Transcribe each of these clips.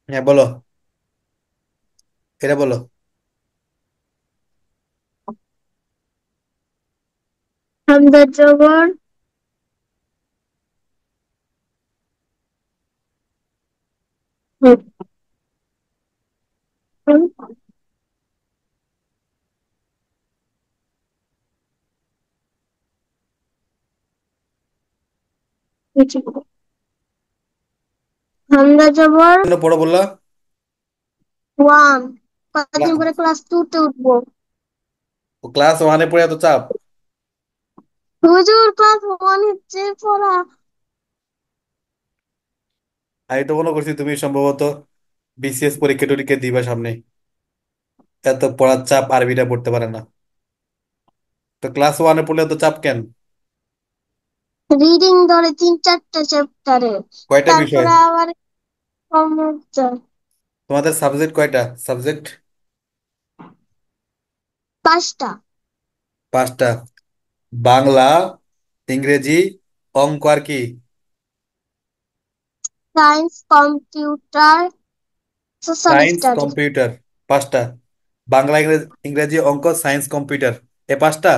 হ্যাঁ বলো, এটা বলো। হামজা জবর হুম, হুম, বুঝি। হামজা জবর কেন পড়ো বললা? ওয়ান। কতদিন ক্লা- পরে ক্লাস টু তে উঠবো? ক্লাস ওয়ানে পড়ে এত চাপ? হুজুর ক্লাস ওয়ান হচ্ছে পড়া। আমি তো মনে করছি তুমি সম্ভবত বিসিএস পরীক্ষা টরীক্ষা দিবা সামনে, এত পড়ার চাপ, আরবিটা পড়তে পারে না। তো ক্লাস ওয়ানে পড়লে এত চাপ কেন? রিডিং ধরে 3-4টা চ্যাপ্টারে, কয়টা বিষয়? তারপরে আবার কম্পিউটার। তোমাদের সাবজেক্ট কয়টা সাবজেক্ট? 5টা। পাঁচটা। বাংলা, ইংরেজি, অঙ্ক আর কি? Science, computer, social science studies. Computer, পাঁচটা। বাংলা, ইংরেজি, ইংরেজি, অঙ্ক, সায়েন্স, কম্পিউটার, এ পাঁচটা।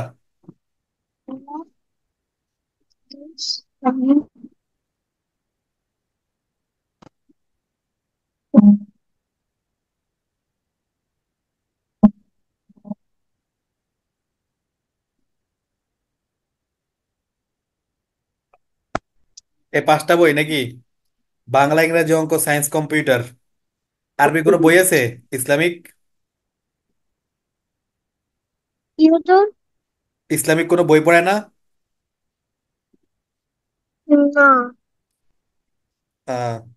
এ পাঁচটা বই নাকি? বাংলা, ইংরেজি, অঙ্ক, সায়েন্স, কম্পিউটার। আরবি কোনো বই আছে ইসলামিক? ইউটিউব। ইসলামিক কোনো বই পড়ে না? না।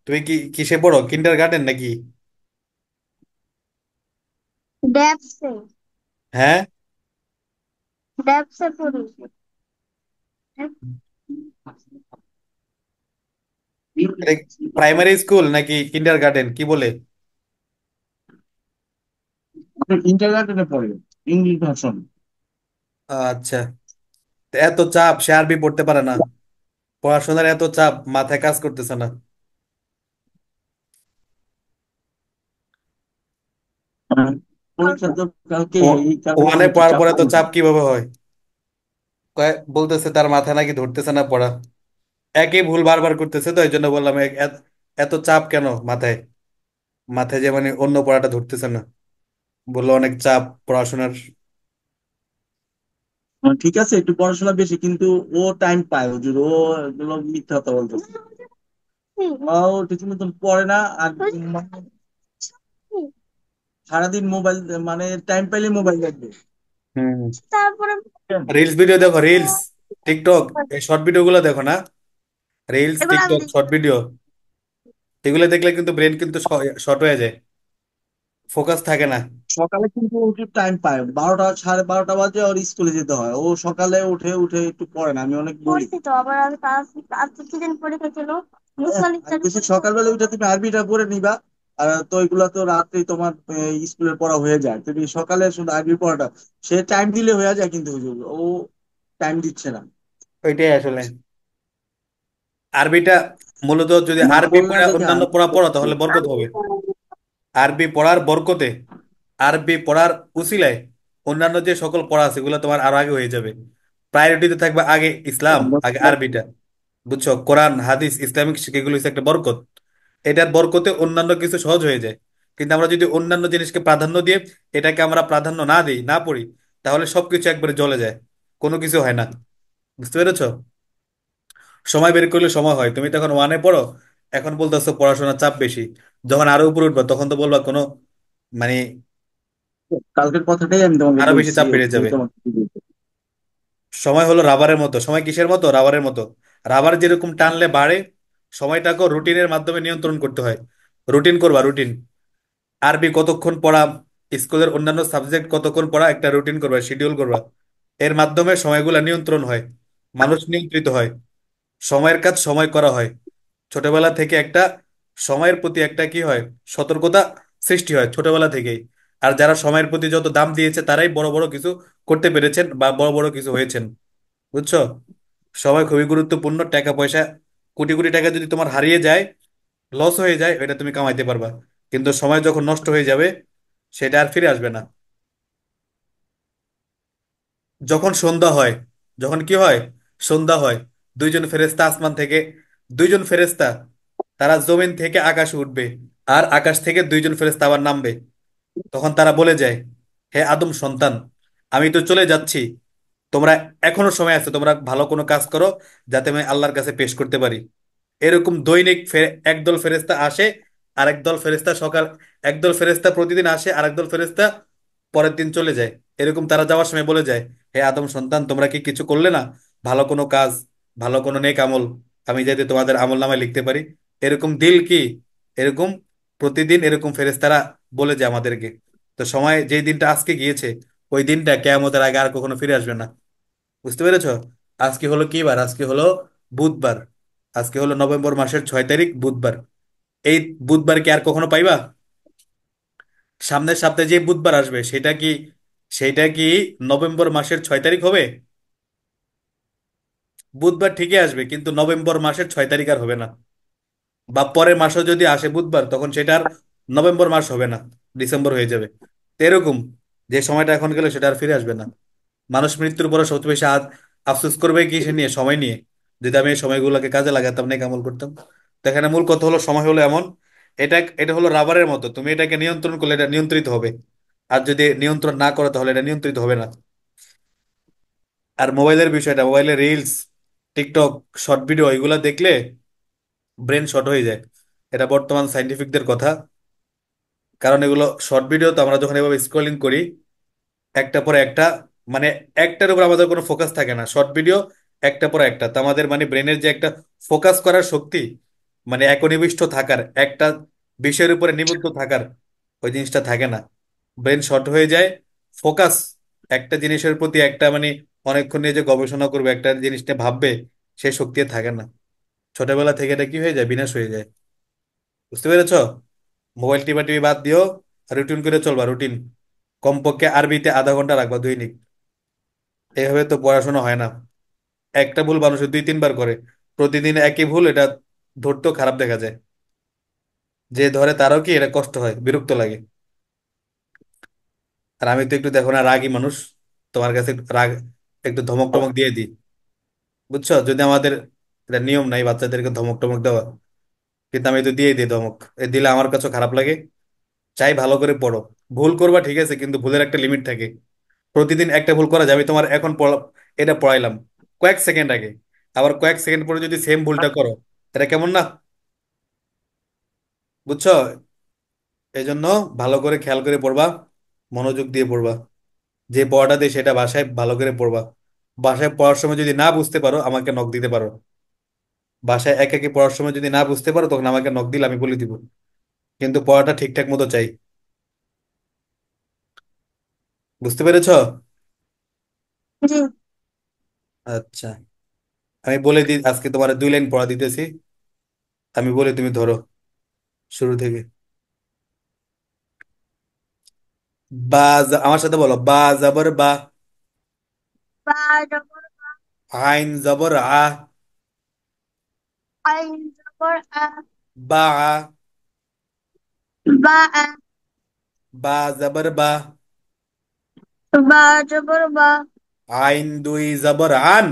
তুমি কি কিসে পড়ো, কিন্ডার গার্ডেন নাকি? ড্যাপসে। হ্যাঁ। ড্যাপসে পড়ি। প্রাইমারি স্কুল নাকি কিন্ডার গার্ডেন কি বলে? ইন্টারনেটে পড়ে ইংলিশ ভার্সন। আচ্ছা। তো এত চাপ, সে আরবি পড়তে পারে না? পড়াশোনার এত চাপ, মাথায় কাজ করতেছে না। পরীক্ষা তো কালকে, ও এই কারণে ওয়ানে একটু পড়ার চাপ পরে তো কম। চাপ কিভাবে হয়? বলতেছে তার মাথা নাকি ধরতেছে না পড়া, একই ভুল বারবার করতেছে, তো এই জন্য বললাম এত চাপ কেন মাথায়? মাথায় যে মানে অন্য পড়াটা ধরতেছে না, বললো অনেক চাপ পড়াশোনার। ঠিক আছে, একটু পড়াশোনা বেশি, কিন্তু ও টাইম পায় হুজুর, ও এগুলো মিথ্যা কথা বলতেছে। ও ঠিক মতন পড়ে না। আর মানে সারাদিন মোবাইল, মানে টাইম পাইলে মোবাইল দেখবে। হুম। তারপরে রিলস ভিডিও দেখো, রিলস, টিকটক, এই শর্ট ভিডিও গুলো দেখো না? রিলস, এগুলো আমি টিকটক, দেখি শর্ট না। ভিডিও, এগুলো দেখলে কিন্তু ব্রেন কিন্তু শর্ট হয়ে যায়, ফোকাস থাকে না। সকালে কিন্তু উঠে টাইম পায়, 12টা 12:30 বাজে ওর স্কুলে যেতে হয়, ও সকালে উঠে উঠে একটু পড়ে না, আমি অনেক বলি। পড়ছি তো আবার আমি আজকে কি দিন পরীক্ষা ছিল, হ্যাঁ, মুসলিম আর স্টাডি বেশি পরীক্ষা সকালবেলা ছিল। উঠে তুমি আরবিটা পড়ে নিবা। আর তো এগুলা তো রাত্রেই তোমার স্কুলের পড়া হয়ে যায়, তুমি সকালে শুধু আরবি পড়াটা, সে টাইম দিলে হয়ে যায়, কিন্তু হুজুর ও টাইম দিচ্ছে না। ওইটাই আসলে আরবিটা, মূলত যদি না আরবি বললে পড়া দেখে অন্যান্য আরবি পড়া পড়ো পড়তে তাহলে হবে। বরকত হবে। আরবি পড়ার বরকতে, আরবি পড়ার উসিলায় অন্যান্য যে সকল পড়া আছে এগুলো তোমার আরো আগে হয়ে যাবে। প্রায়োরিটিতে থাকবে আগে ইসলাম, আগে আরবিটা। বুঝছো, কোরআন হাদিস ইসলামিক শিক্ষা এগুলো হচ্ছে একটা বরকত। এটার বরকতে অন্যান্য কিছু সহজ হয়ে যায়। কিন্তু আমরা যদি অন্যান্য জিনিসকে প্রাধান্য দিয়ে এটাকে আমরা প্রাধান্য না দিই, না পড়ি, তাহলে সবকিছু একবারে জ্বলে যায়, কোনো কিছু হয় না। বুঝতে পেরেছো? সময় বের করলে সময় হয়, তুমি তখন ওয়ানে পড়ো, এখন বলতেছো পড়াশোনার চাপ বেশি, যখন আরো উপরে উঠবা তখন তো বলবা কোনো মানে কালকের কথাটাই আমি তোমাকে আরো বেশি বলছি, চাপ বেড়ে যে যাবে। তোমাকে কি বলতে। সময় হলো রাবারের মতো, সময় কিসের মতো? রাবারের মতো। রাবার যেরকম টানলে বাড়ে, সময়টাকেও রুটিনের মাধ্যমে নিয়ন্ত্রণ করতে হয়। রুটিন করবা, রুটিন। আরবি কতক্ষণ পড়া, স্কুলের অন্যান্য সাবজেক্ট কতক্ষণ পড়া, একটা রুটিন করবা, শিডিউল করবা। এর মাধ্যমে সময়গুলা নিয়ন্ত্রণ হয়, মানুষ নিয়ন্ত্রিত হয়, সময়ের কাজ সময় করা হয়। ছোটবেলা থেকে একটা সময়ের প্রতি একটা কি হয়, সতর্কতা সৃষ্টি হয় ছোটবেলা থেকেই। আর যারা সময়ের প্রতি যত দাম দিয়েছে তারাই বড় বড় কিছু করতে পেরেছেন বা বড় বড় কিছু হয়েছেন। বুঝছো? সময় খুবই গুরুত্বপূর্ণ, টাকা পয়সা, কোটি কোটি টাকা যদি তোমার হারিয়ে যায়, লস হয়ে যায়, এটা তুমি কামাইতে পারবা। কিন্তু সময় যখন নষ্ট হয়ে যাবে সেটা আর ফিরে আসবে না। যখন সন্ধ্যা হয়, যখন কি হয়, সন্ধ্যা হয়, দুইজন ফেরেশতা আসমান থেকে, দুইজন ফেরেশতা তারা জমিন থেকে আকাশে উঠবে, আর আকাশ থেকে দুইজন ফেরেশতা আবার নামবে। তখন তারা বলে যায়, হে আদম সন্তান, আমি তো চলে যাচ্ছি, তোমরা এখনো সময় আছে, তোমরা ভালো কোনো কাজ করো যাতে আমি আল্লাহর কাছে পেশ করতে পারি। এরকম দৈনিক একদল ফেরেশতা আসে, আর একদল ফেরেশতা সকাল, একদল ফেরেশতা প্রতিদিন আসে, আর একদল ফেরেশতা পরের দিন চলে যায়। এরকম তারা যাওয়ার সময় বলে যায়, হে আদম সন্তান, তোমরা কি কিছু করলে না, ভালো কোনো কাজ, ভালো কোনো নেক আমল, আমি যাতে তোমাদের আমল নামায় লিখতে পারি। এরকম দিল কি, এরকম প্রতিদিন এরকম ফেরেশতারা বলে যায় আমাদেরকে। তো সময় যেই দিনটা আজকে গিয়েছে, ওই দিনটা কিয়ামতের আগে আর কখনো ফিরে আসবে না। বুঝতে পেরেছো? আজকে হলো কি বার? আজকে হলো বুধবার। আজকে হলো নভেম্বর মাসের 6 তারিখ, বুধবার। এই বুধবার কি আর কখনো পাইবা? সামনের সপ্তাহে যে বুধবার আসবে সেটা কি নভেম্বর মাসের 6 তারিখ হবে? বুধবার ঠিকই আসবে, কিন্তু নভেম্বর মাসের 6 তারিখ আর হবে না। বা পরের মাসও যদি আসে বুধবার, তখন সেটা আর নভেম্বর মাস হবে না, ডিসেম্বর হয়ে যাবে। তো এরকম, যে সময়টা এখন গেলে সেটা আর ফিরে আসবে না। মানুষ মৃত্যুর পরে সবচেয়ে বেশি আফসোস করবে কি সে নিয়ে, সময় নিয়ে। যদি আমি এই সময়গুলোকে কাজে লাগাতাম, নেক আমল করতাম। তো এখানে মূল কথা হলো, সময় হলো এমন, এটা এটা হলো রাবারের মতো, তুমি এটাকে নিয়ন্ত্রণ করলে এটা নিয়ন্ত্রিত হবে, আর যদি নিয়ন্ত্রণ না করো তাহলে এটা নিয়ন্ত্রিত হবে না। আর মোবাইলের বিষয়টা, মোবাইলের রিলস, টিকটক, শর্ট ভিডিও, এগুলা দেখলে ব্রেন শর্ট হয়ে যায়। এটা বর্তমান সাইন্টিফিকদের কথা। কারণ এগুলো শর্ট ভিডিও, তো আমরা যখন এভাবে স্ক্রলিং করি একটা পরে একটা, মানে একটার উপর আমাদের কোনো ফোকাস থাকে না। শর্ট ভিডিও একটা পর একটা, তো আমাদের মানে ব্রেনের যে একটা ফোকাস করার শক্তি, মানে একনিবিষ্ট থাকার, একটা বিষয়ের উপরে নিবদ্ধ থাকার, ওই জিনিসটা থাকে না। ব্রেন শর্ট হয়ে যায়। ফোকাস, একটা জিনিসের প্রতি একটা মানে অনেকক্ষণ নিয়ে যে গবেষণা করবে, একটা জিনিস নিয়ে ভাববে, সেই শক্তি আর থাকে না। ছোটবেলা থেকে এটা কি হয়ে যায়, বিনাশ হয়ে যায়। বুঝতে পেরেছো? মোবাইল টিপা টিভি বাদ দিও, রুটিন করে চলবা, রুটিন। কমপক্ষে আরবিতে আধা ঘন্টা রাখবা দৈনিক। এভাবে তো পড়াশোনা হয় না। একটা ভুল মানুষের 2-3 বার করে, প্রতিদিন একই ভুল, এটা ধরতেও খারাপ দেখা যায়। যে ধরে তারও কি এটা কষ্ট হয়, বিরক্ত লাগে। আর আমি তো একটু দেখো না রাগী মানুষ, তোমার কাছে একটু রাগ, একটু ধমক টমক দিয়ে দিই। বুঝছো? যদি আমাদের, এটা নিয়ম নাই বাচ্চাদেরকে ধমক টমক দেওয়া, কিন্তু আমি তো দিয়ে দিই ধমক। এ দিলে আমার কাছে খারাপ লাগে। চাই ভালো করে পড়ো। ভুল করবা ঠিক আছে, কিন্তু ভুলের একটা লিমিট থাকে। প্রতিদিন একটা ভুল করা যাবে। তোমার এখন এটা পড়াইলাম কয়েক সেকেন্ড আগে, আবার কয়েক সেকেন্ড পরে যদি সেম ভুলটা করো, এটা কেমন না? বুঝছো? এই জন্য ভালো করে খেয়াল করে পড়বা, মনোযোগ দিয়ে পড়বা। যে পড়াটা দিয়ে সেটা বাসায় ভালো করে পড়বা। বাসায় পড়ার সময় যদি না বুঝতে পারো আমাকে নক দিতে পারো। বাসায় একে একে পড়ার সময় যদি না বুঝতে পারো তখন আমাকে নক দিলে আমি বলে দিব। কিন্তু পড়াটা ঠিকঠাক মতো চাই। বুঝতে পেরেছো? জি। আচ্ছা, আমি বলে দিই, আজকে তোমার 2 লাইন পড়া দিতেছি। আমি বলে তুমি ধরো শুরু থেকে। আমার সাথে বলো, বা জবর বা, বা জবর আইন জবর আ, আইন জবর আ, বা আ, বা আ, বা জবর বা, বা জবর বা, আইন দুই জবর আন,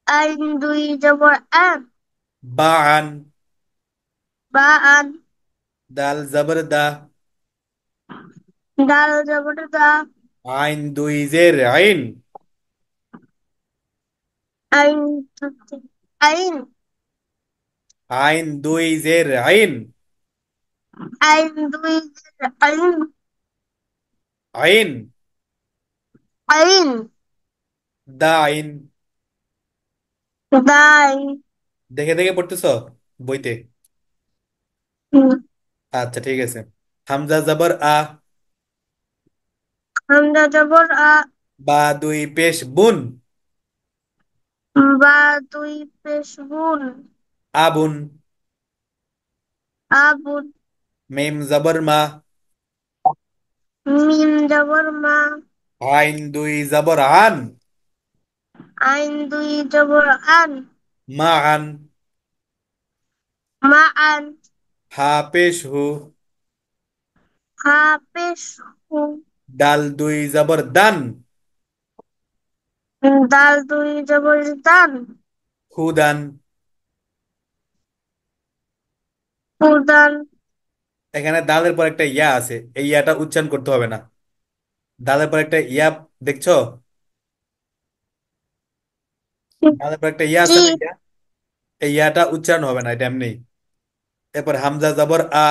আইন দুই জবর আন, বা আন, বা আন, দাল জবর দা, ডাল জবর দা, আইন দুই জের আইন, আইন আইন, আইন দুই জের আইন, আইন দুই আইন, আইন, আইন, দা আইন। দাই, দেখে দেখে পড়তেছো বইতে? আচ্ছা ঠিক আছে। হামজা জবর আ, হামজা জবর আ, বা দুই পেশ বুন, বা দুই পেশ বুন, আবুন, আবুন, মিম জবর মা, মিম জবর মা, আইন দুই জবর আন, আইন দুই জবর আন, মা আন, মা আন, হা পেশ হু। হা পেশ হু। ডাল দুই জবর দান। দাল দুই জবর দান। হুদান। উদান। এখানে দালের পর একটা ইয়া আছে, এই ইয়াটা উচ্চারণ করতে হবে না। দালের পর একটা ইয়া, দেখছো? দালের পর একটা ইয়া কি? আছে না, ইয়া। এই ইয়াটা উচ্চারণ হবে না, এটা এমনি। এরপর হামজা জবর আ।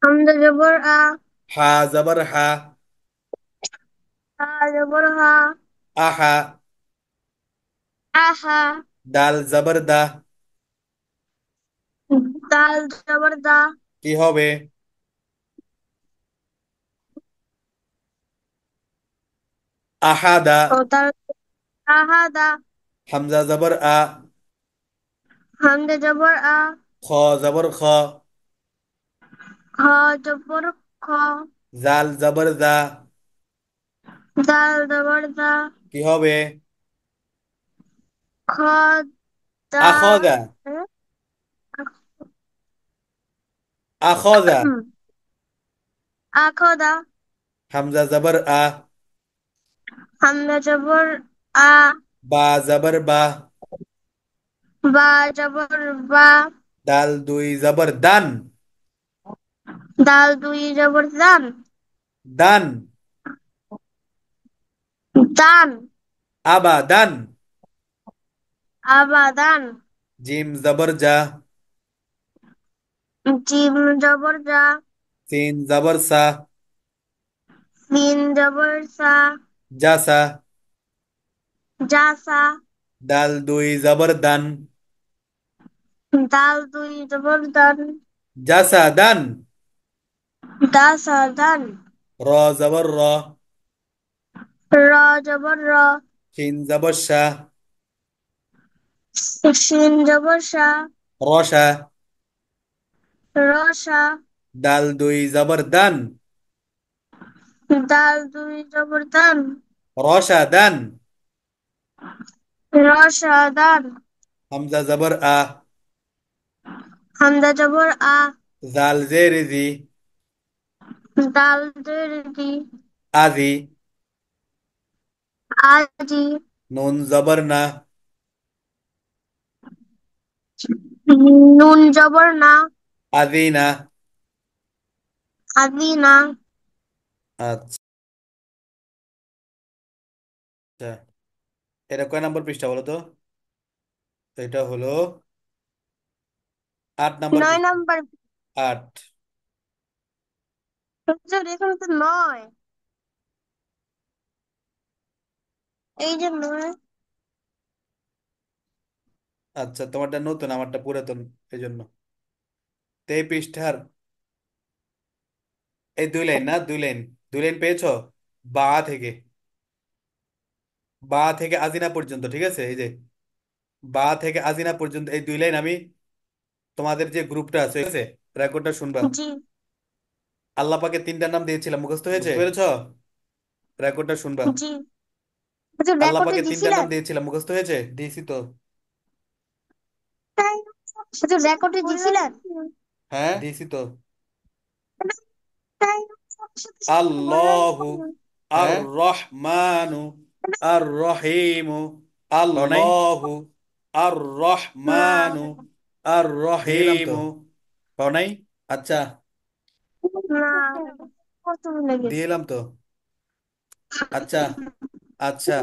হামজা জবর আ। হা জবর হা। হা জবর হা। আহা। আহা। দাল জবর দা। দাল জবর দা। কি হবে? আহাদা। ও দাল। আহাদা। হামজা জবর আ। হামজা জবর আ। খ জবর খ। খ জবর খ। জাল জবর জা। দাল জবর দা। কি হবে? খ দা। আখদা। আখদা। আখদা। হামজা জবর আ। হামজা জবর আ। বা জবর বা। বা জবর বা। দাল দুই জবর দান। দাল দুই জবর দান। দান। দান। আবাদান। আবাদান। জিম জবর জা। জিম জবর জা। সিন জবর সা। সিন জবর সা। জাসা। জাসা। দাল দুই জবর দান। দাল দুই জবর দান। জাসা দান। দাসা দান। র জবর র। র জবর র। শিন জবর শা। শিন জবর সা। রসা। রসা। দাল দুই জবর দান। দাল দুই জবর দান। রসা দান। রসা দান। হামজা জবর আ। হামজা জবর আ। জাল জের জি। দাল দের দি। আজি। আজি। নুন জবর না। নুন জবর না। আদিনা। আদিনা। আচ্ছা, এটা কয় নম্বর পৃষ্ঠা বলো তো? এটা হলো 8 নম্বর 9 পৃষ্ঠা। নাম্বার। 8। হুজুর, এখানে তো 9। এই যে 9। আচ্ছা, তোমারটা নতুন, আমারটা পুরাতন, এই জন্য। তো এই পৃষ্ঠার এই 2 লাইন, না 2 লাইন, 2 লাইন পেয়েছো? বা থেকে, বা থেকে আজিনা পর্যন্ত, ঠিক আছে? এই যে বা থেকে আজিনা পর্যন্ত এই 2 লাইন আমি তোমাদের যে গ্রুপটা আছে, ঠিক আছে, রেকর্ডটা শুনবা। জি। আল্লাহ পাকে 3টা নাম দিয়েছিলাম, মুখস্থ হয়েছে? বুঝতে পেরেছো? রেকর্ডটা শুনবা। জি। হুজুর, আল্লাহ রেকর্ডে পাকে 3টা নাম দিছিলেন? দিয়েছিলাম, মুখস্থ হয়েছে? দিয়েছি তো। হুজুর, রেকর্ডে দিছিলেন? হ্যাঁ, দিয়েছি তো। আল্লাহু আর হ্যাঁ, রহমানু আর রহিমু। পাও নাই? আল্লাহু আর না। রহমানু আর দিলাম তো। রহিমু। পাও নাই? আচ্ছা, না। কত লেগেছে? দিলাম তো। আচ্ছা, আচ্ছা,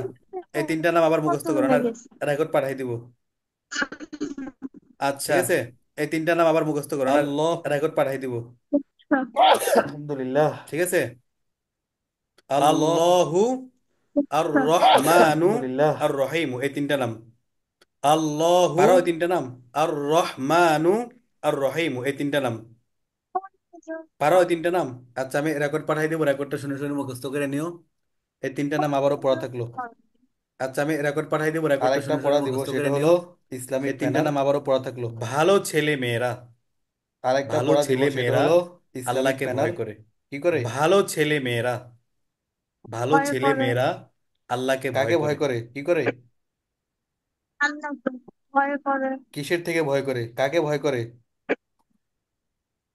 এই 3টা নাম আবার কত মুখস্থ করো না, লেগেছে? রেকর্ড পাঠাই দিব। আচ্ছা, ঠিক আছে, এই 3টা নাম আবার মুখস্থ করো না, আল্লাহ। রেকর্ড পাঠাই দিব। আলহামদুলিল্লাহ। ঠিক আছে। আল্লাহ। আল্লাহু আর রহমানু আলহামদুলিল্লাহ। আর রহিমু, এই 3টা নাম। আল্লাহু, পারো এই 3টা নাম? আর রহমানু আর রহিমু, এই 3টা নাম পারো? এই 3টা নাম? আচ্ছা, আমি রেকর্ড পাঠাই দেবো, রেকর্ডটা শুনে শুনে মুখস্থ করে নিও। এই 3টা নাম আবারও পড়া থাকলো। আচ্ছা, আমি রেকর্ড পাঠাই দেবো, রেকর্ডটা আরেকটা শুনে শুনে পড়া দিব, মুখস্থ করে সেটা হলো নিও। এই ইসলামিক 3টা প্যানেল। নাম আবারও পড়া থাকলো। ভালো ছেলে মেয়েরা, আরেকটা ভালো পড়া দিব, ছেলে সেটা মেয়েরা হলো ইসলামিক আল্লাহকে প্যানেল। ভয় করে। কি করে? ভালো ছেলে মেয়েরা, ভালো ভয় ছেলে করে। মেয়েরা আল্লাহকে ভয় কাকে ভয় করে। করে? কি করে? আল্লাহ ভয় করে। কিসের থেকে ভয় করে? কাকে ভয় করে?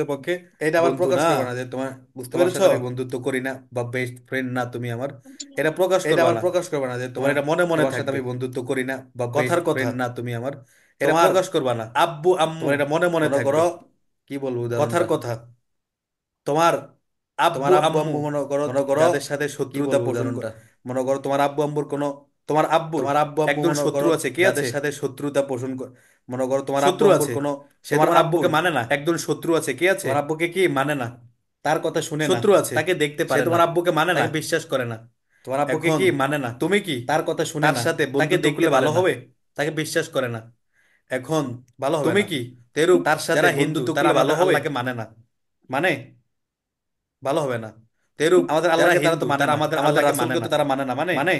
প্রকৃতপক্ষে এটা আবার বন্ধু প্রকাশ না। করবে না যে তোমার বুঝতে তোমার পেরেছো? সাথে আমি বন্ধুত্ব করি না বা বেস্ট ফ্রেন্ড না তুমি আমার। এটা প্রকাশ এটা করবা আবার না। প্রকাশ করবে না যে তোমার তোমার এটা মনে মনে তোমার সাথে থাকবে। আমি বন্ধুত্ব করি না বা কথার বেস্ট কথা, ফ্রেন্ড না তুমি আমার। এটা তোমার প্রকাশ করবা না। আব্বু আম্মু তোমার এটা মনে মনে মনে থাকবে। করো। কি বলবো কথার উদাহরণটা? কথা, তোমার তোমার আব্বু আব্বু আম্মু আম্মু মনে করো মনে করো যাদের সাথে কি শত্রুতা বলবো পোষণ উদাহরণটা, মনে করো তোমার আব্বু আম্মুর কোনো তোমার আব্বুর তোমার আব্বু আম্মু একজন মনে শত্রু করো আছে, কে যাদের আছে? সাথে শত্রুতা পোষণ মনে করো তোমার আব্বু শত্রু আম্মুর আছে, কোনো সে তোমার তোমার আব্বুর আব্বুকে মানে না, একজন শত্রু আছে, কে আছে? তোমার আব্বুকে কি মানে না। তার কথা শুনে না, শত্রু আছে, তাকে দেখতে সে পারে না, তোমার আব্বুকে মানে না, তাকে বিশ্বাস করে না, তোমার আব্বুকে এখন কি মানে না, তুমি কি তার কথা শুনে তার না, সাথে তাকে বন্ধুত্ব দেখতে করলে পারে ভালো না, হবে? তাকে বিশ্বাস করে না, এখন ভালো হবে তুমি না। কি তো এরূপ তার সাথে যারা হিন্দু বন্ধুত্ব তারা করলে ভালো আমাদের হবে? আল্লাহকে মানে না, মানে ভালো হবে না। তো এরূপ আমাদের যারা আল্লাহকে তারা হিন্দু তো মানে তারা না, আমাদের আমাদের আল্লাহকে মানে রাসূলকে না, তো তারা মানে না, মানে মানে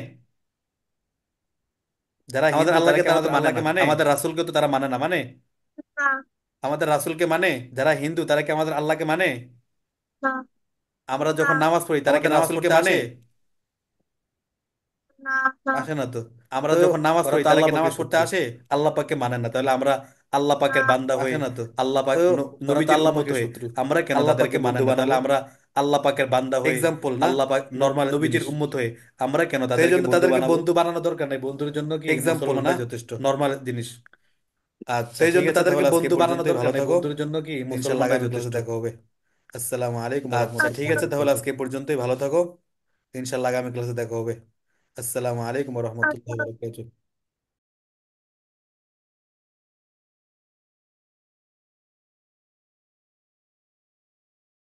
যারা আমাদের হিন্দু তারা আল্লাহকে কি তারা তো আমাদের মানে না, আল্লাহকে মানে? আমাদের রাসূলকে তো তারা মানে না, মানে না, আমাদের রাসূলকে মানে, যারা হিন্দু তারা কি আমাদের আল্লাহকে মানে? না, আমরা না, যখন নামাজ পড়ি তারা কি আমাদের নামাজ রাসূলকে পড়তে মানে? আসে? না, না, আসে না তো। আমরা তো যখন নামাজ ওরা পড়ি তো তারা আল্লাহ কি পাকের নামাজ পড়তে শত্রু। আসে? আল্লাহ পাককে মানে না, তাহলে আমরা আল্লাহ না, পাকের বান্দা হয়ে, আসে না তো। আল্লাহ তো পাক ওরা তো নবীজির আল্লাহ উম্মত পাকের হয়ে শত্রু, আমরা কেন আল্লাহ তাদেরকে পাককে মানে বন্ধু না? বানাবো? তাহলে আমরা আল্লাহ পাকের বান্দা হয়ে, এক্সাম্পল না, আল্লাহ পাক নর্মাল নবীজির জিনিস, উম্মত হয়ে আমরা কেন তো এই তাদেরকে জন্য বন্ধু তাদেরকে বানাবো? বন্ধু বানানো দরকার নেই, বন্ধুর জন্য কি এক্সাম্পল না, মুসলমানরাই যথেষ্ট। নর্মাল জিনিস। তো আচ্ছা এই ঠিক জন্য আছে, তাদেরকে তাহলে আজকে বন্ধু এই বানানো পর্যন্তই, দরকার ভালো নেই, থাকো। বন্ধুর জন্য কি ইনশাল্লাহ মুসলমানরাই আগামী ক্লাসে যথেষ্ট। দেখা হবে। আসসালামু আলাইকুম আচ্ছা রহমতুল্লাহ। ঠিক আছে, তাহলে আচ্ছা, আজকে এই পর্যন্তই, ভালো থাকো। ইনশাল্লাহ আগামী ক্লাসে দেখা হবে। আসসালামু আলাইকুম রহমতুল্লাহ আচ্ছা। বরকাতুহু।